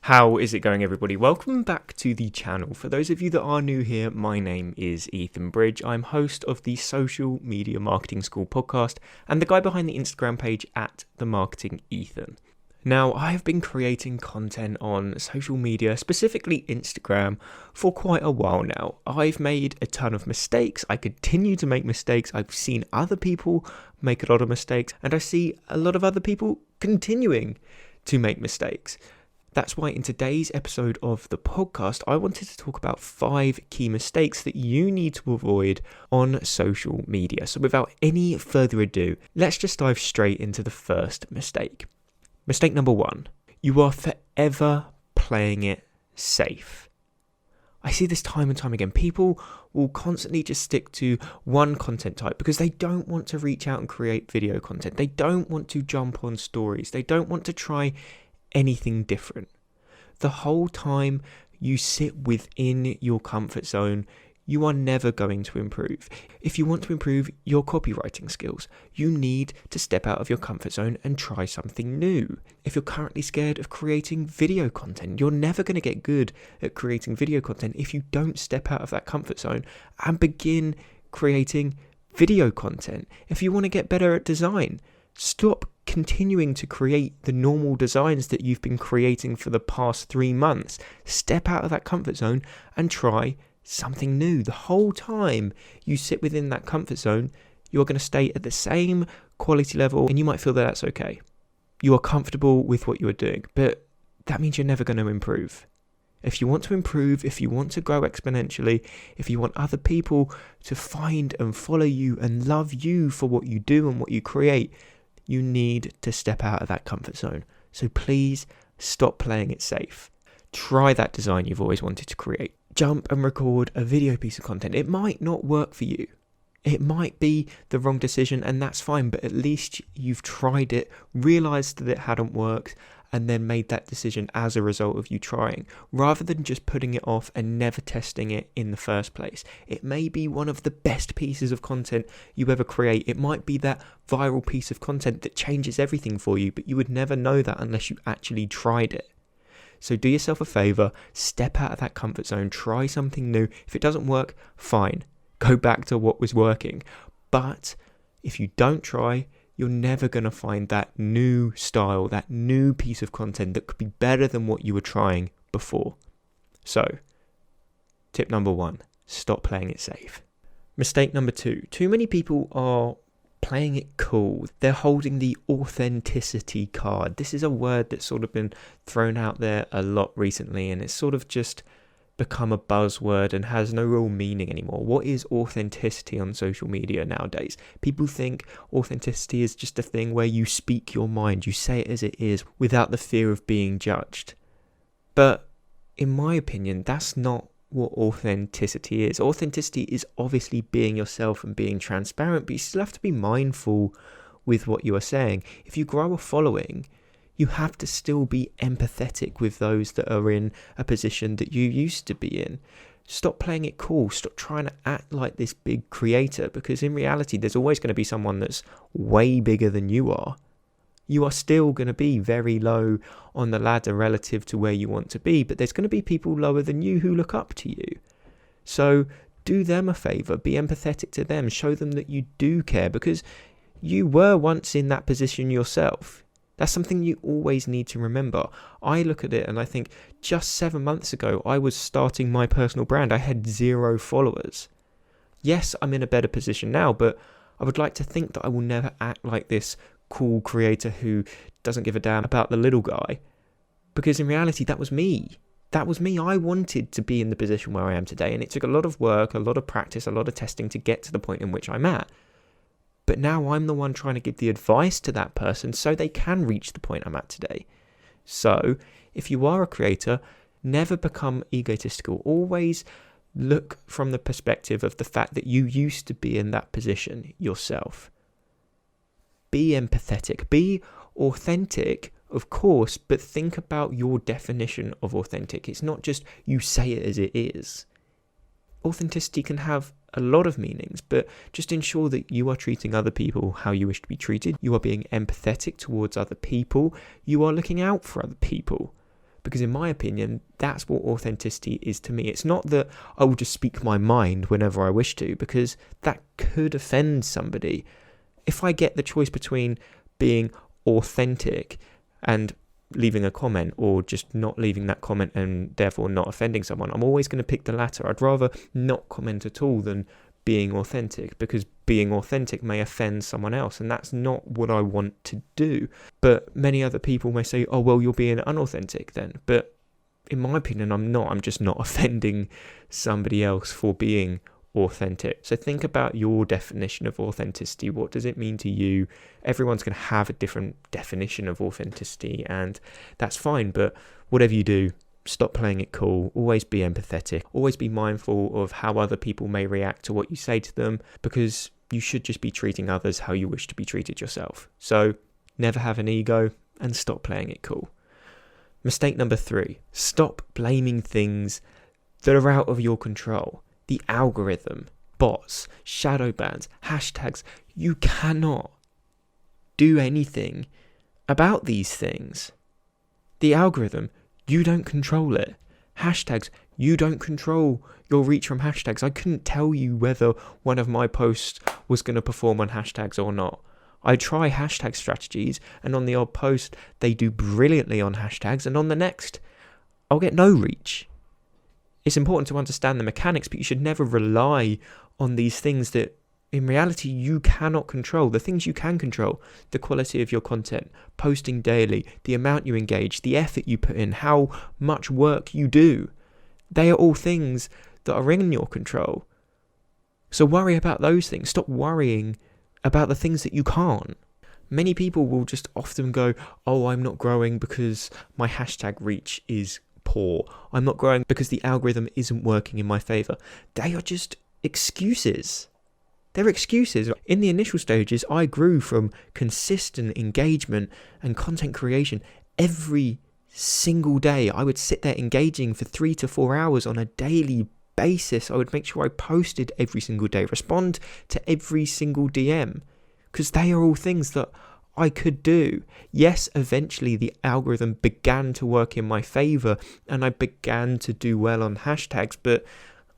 How is it going, everybody? Welcome back to the channel. For those of you that are new here, my name is Ethan Bridge. I'm host of the Social Media Marketing School podcast and the guy behind the Instagram page at The Marketing Ethan. Now, I have been creating content on social media, specifically Instagram, for quite a while now. I've made a ton of mistakes. I continue to make mistakes. I've seen other people make a lot of mistakes, and I see a lot of other people continuing to make mistakes. That's why in today's episode of the podcast, I wanted to talk about 5 key mistakes that you need to avoid on social media. So without any further ado, let's just dive straight into the first mistake. Mistake number 1, you are forever playing it safe. I see this time and time again. People will constantly just stick to one content type because they don't want to reach out and create video content. They don't want to jump on stories. They don't want to try anything different. The whole time you sit within your comfort zone, you are never going to improve. If you want to improve your copywriting skills, you need to step out of your comfort zone and try something new. If you're currently scared of creating video content, you're never going to get good at creating video content if you don't step out of that comfort zone and begin creating video content. If you want to get better at design, stop continuing to create the normal designs that you've been creating for the past 3 months. Step out of that comfort zone and try something new. The whole time you sit within that comfort zone, you're going to stay at the same quality level, and you might feel that that's okay. You are comfortable with what you are doing, but that means you're never going to improve. If you want to improve, if you want to grow exponentially, if you want other people to find and follow you and love you for what you do and what you create, you need to step out of that comfort zone. So please stop playing it safe. Try that design you've always wanted to create. Jump and record a video piece of content. It might not work for you. It might be the wrong decision, and that's fine, but at least you've tried it, realized that it hadn't worked, and then made that decision as a result of you trying, rather than just putting it off and never testing it in the first place. It may be one of the best pieces of content you ever create. It might be that viral piece of content that changes everything for you, but you would never know that unless you actually tried it. So do yourself a favor, step out of that comfort zone, try something new. If it doesn't work, fine. Go back to what was working. But if you don't try, you're never going to find that new style, that new piece of content that could be better than what you were trying before. So, tip number 1, stop playing it safe. Mistake number 2, too many people are playing it cool. They're holding the authenticity card. This is a word that's sort of been thrown out there a lot recently, and it's sort of just become a buzzword and has no real meaning anymore. What is authenticity on social media nowadays? People think authenticity is just a thing where you speak your mind, you say it as it is without the fear of being judged. But in my opinion, that's not what authenticity is. Authenticity is obviously being yourself and being transparent, but you still have to be mindful with what you are saying. If you grow a following, you have to still be empathetic with those that are in a position that you used to be in. Stop playing it cool. Stop trying to act like this big creator, because in reality, there's always going to be someone that's way bigger than you are. You are still going to be very low on the ladder relative to where you want to be, but there's going to be people lower than you who look up to you. So do them a favor, be empathetic to them, show them that you do care, because you were once in that position yourself. That's something you always need to remember. I look at it and I think just 7 months ago, I was starting my personal brand. I had 0 followers. Yes, I'm in a better position now, but I would like to think that I will never act like this cool creator who doesn't give a damn about the little guy. Because in reality, that was me. That was me. I wanted to be in the position where I am today, and it took a lot of work, a lot of practice, a lot of testing to get to the point in which I'm at. But now I'm the one trying to give the advice to that person so they can reach the point I'm at today. So if you are a creator, never become egotistical. Always look from the perspective of the fact that you used to be in that position yourself. Be empathetic. Be authentic, of course, but think about your definition of authentic. It's not just you say it as it is. Authenticity can have a lot of meanings, but just ensure that you are treating other people how you wish to be treated. You are being empathetic towards other people. You are looking out for other people. because in my opinion, that's what authenticity is to me. It's not that I will just speak my mind whenever I wish to, because that could offend somebody. If I get the choice between being authentic and leaving a comment, or just not leaving that comment and therefore not offending someone, I'm always going to pick the latter. I'd rather not comment at all than being authentic, because being authentic may offend someone else, and that's not what I want to do. But many other people may say, oh, well, you're being unauthentic then. But in my opinion, I'm not. I'm just not offending somebody else for being authentic. So think about your definition of authenticity. What does it mean to you? Everyone's going to have a different definition of authenticity, and that's fine. But whatever you do, stop playing it cool. Always be empathetic. Always be mindful of how other people may react to what you say to them, because you should just be treating others how you wish to be treated yourself. So never have an ego and stop playing it cool. Mistake number 3, stop blaming things that are out of your control. The algorithm, bots, shadow bans, hashtags. You cannot do anything about these things. The algorithm, you don't control it. Hashtags, you don't control your reach from hashtags. I couldn't tell you whether one of my posts was going to perform on hashtags or not. I try hashtag strategies, and on the odd post, they do brilliantly on hashtags, and on the next, I'll get no reach. It's important to understand the mechanics, but you should never rely on these things that in reality you cannot control. The things you can control, the quality of your content, posting daily, the amount you engage, the effort you put in, how much work you do. They are all things that are in your control. So worry about those things. Stop worrying about the things that you can't. Many people will just often go, oh, I'm not growing because my hashtag reach is poor. I'm not growing because the algorithm isn't working in my favor. They are just excuses. They're excuses. In the initial stages, I grew from consistent engagement and content creation every single day. I would sit there engaging for 3 to 4 hours on a daily basis. I would make sure I posted every single day, respond to every single DM, because they are all things that I could do. Yes, eventually the algorithm began to work in my favor and I began to do well on hashtags, but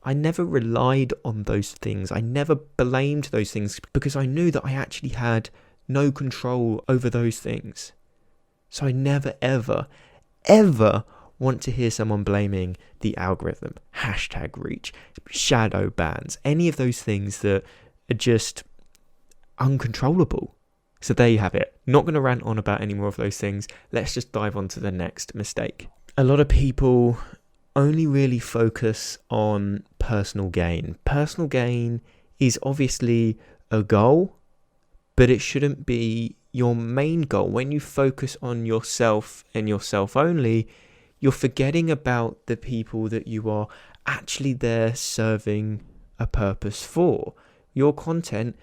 I never relied on those things. I never blamed those things because I knew that I actually had no control over those things. So I never, ever, ever want to hear someone blaming the algorithm, hashtag reach, shadow bans, any of those things that are just uncontrollable. So there you have it. Not going to rant on about any more of those things. Let's just dive on to the next mistake. A lot of people only really focus on personal gain. Personal gain is obviously a goal, but it shouldn't be your main goal. When you focus on yourself and yourself only, you're forgetting about the people that you are actually there serving a purpose for. Your content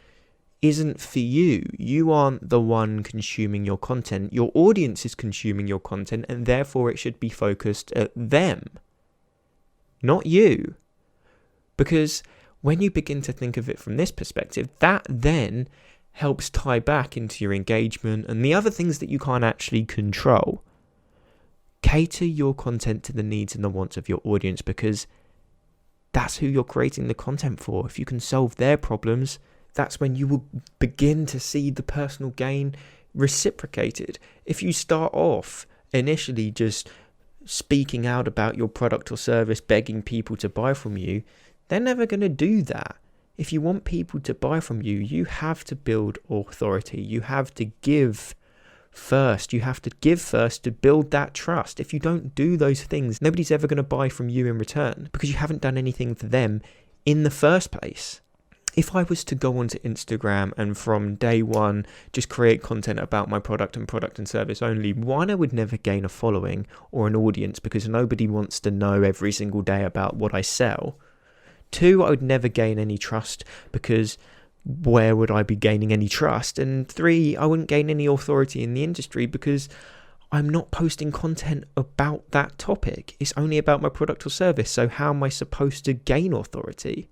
isn't for you. You aren't the one consuming your content. Your audience is consuming your content, and therefore it should be focused at them, not you. Because when you begin to think of it from this perspective, that then helps tie back into your engagement and the other things that you can't actually control. Cater your content to the needs and the wants of your audience, because that's who you're creating the content for. If you can solve their problems, that's when you will begin to see the personal gain reciprocated. If you start off initially just speaking out about your product or service, begging people to buy from you, they're never going to do that. If you want people to buy from you, you have to build authority. You have to give first. You have to give first to build that trust. If you don't do those things, nobody's ever going to buy from you in return, because you haven't done anything for them in the first place. If I was to go onto Instagram and from day one just create content about my product and service only, one, I would never gain a following or an audience because nobody wants to know every single day about what I sell. 2, I would never gain any trust because where would I be gaining any trust? And 3, I wouldn't gain any authority in the industry because I'm not posting content about that topic. It's only about my product or service. So how am I supposed to gain authority?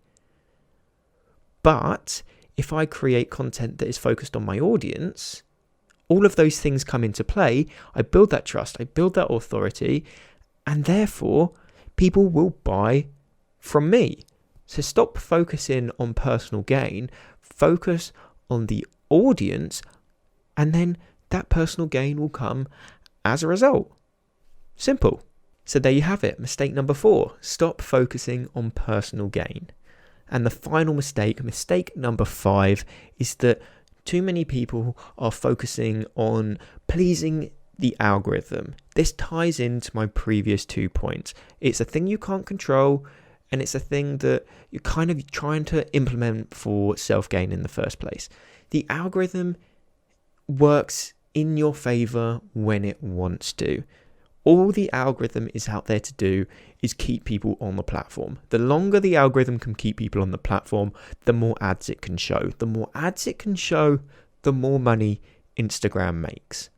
But if I create content that is focused on my audience, all of those things come into play. I build that trust, I build that authority, and therefore people will buy from me. So stop focusing on personal gain, focus on the audience, and then that personal gain will come as a result. Simple. So there you have it. Mistake number 4, stop focusing on personal gain. And the final mistake number 5, is that too many people are focusing on pleasing the algorithm. This ties into my previous 2 points. It's a thing you can't control, and it's a thing that you're kind of trying to implement for self-gain in the first place. The algorithm works in your favor when it wants to. All the algorithm is out there to do is keep people on the platform. The longer the algorithm can keep people on the platform, the more ads it can show. The more ads it can show, the more money Instagram makes.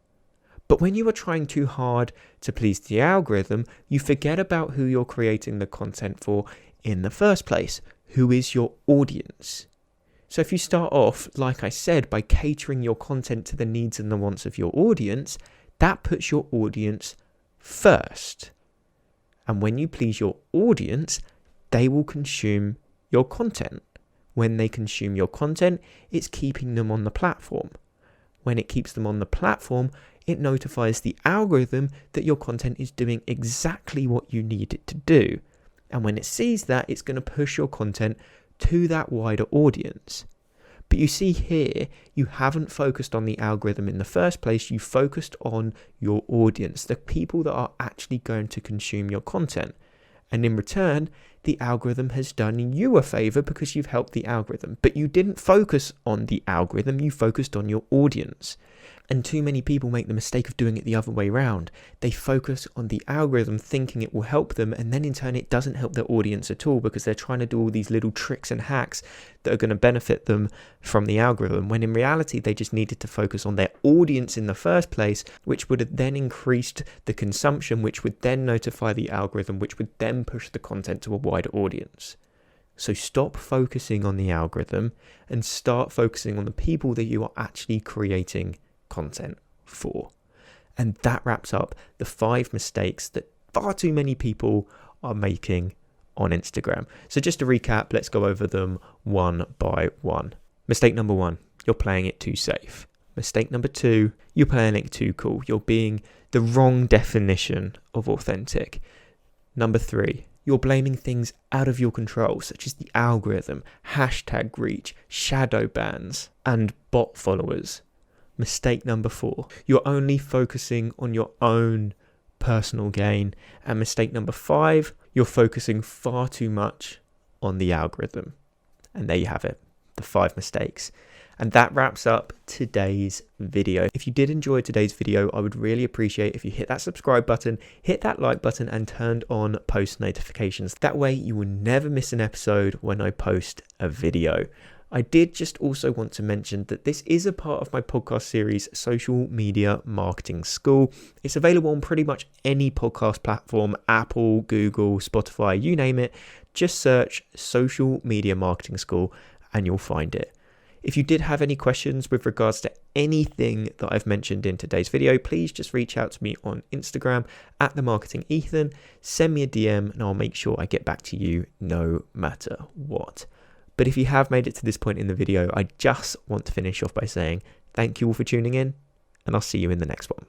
But when you are trying too hard to please the algorithm, you forget about who you're creating the content for in the first place. Who is your audience? So if you start off, like I said, by catering your content to the needs and the wants of your audience, that puts your audience first. And when you please your audience, they will consume your content. When they consume your content, it's keeping them on the platform. When it keeps them on the platform, it notifies the algorithm that your content is doing exactly what you need it to do. And when it sees that, it's going to push your content to that wider audience. But you see here, you haven't focused on the algorithm in the first place. You focused on your audience, the people that are actually going to consume your content. And in return, the algorithm has done you a favor because you've helped the algorithm. But you didn't focus on the algorithm, you focused on your audience. And too many people make the mistake of doing it the other way around. They focus on the algorithm thinking it will help them, and then in turn it doesn't help their audience at all because they're trying to do all these little tricks and hacks that are going to benefit them from the algorithm, when in reality they just needed to focus on their audience in the first place, which would have then increased the consumption, which would then notify the algorithm, which would then push the content to a wider audience. So stop focusing on the algorithm and start focusing on the people that you are actually creating content for. And that wraps up the 5 mistakes that far too many people are making on Instagram. So just to recap, let's go over them one by one. Mistake number 1, you're playing it too safe. Mistake number 2, you're playing it too cool. You're being the wrong definition of authentic. Number 3, you're blaming things out of your control, such as the algorithm, hashtag reach, shadow bans, and bot followers. Mistake number 4, you're only focusing on your own personal gain. And mistake number 5, you're focusing far too much on the algorithm. And there you have it, the 5 mistakes. And that wraps up today's video. If you did enjoy today's video, I would really appreciate if you hit that subscribe button, hit that like button, and turned on post notifications. That way you will never miss an episode when I post a video. I did just also want to mention that this is a part of my podcast series, Social Media Marketing School. It's available on pretty much any podcast platform, Apple, Google, Spotify, you name it. Just search Social Media Marketing School and you'll find it. If you did have any questions with regards to anything that I've mentioned in today's video, please just reach out to me on Instagram @themarketingethan. Send me a DM and I'll make sure I get back to you no matter what. But if you have made it to this point in the video, I just want to finish off by saying thank you all for tuning in, and I'll see you in the next one.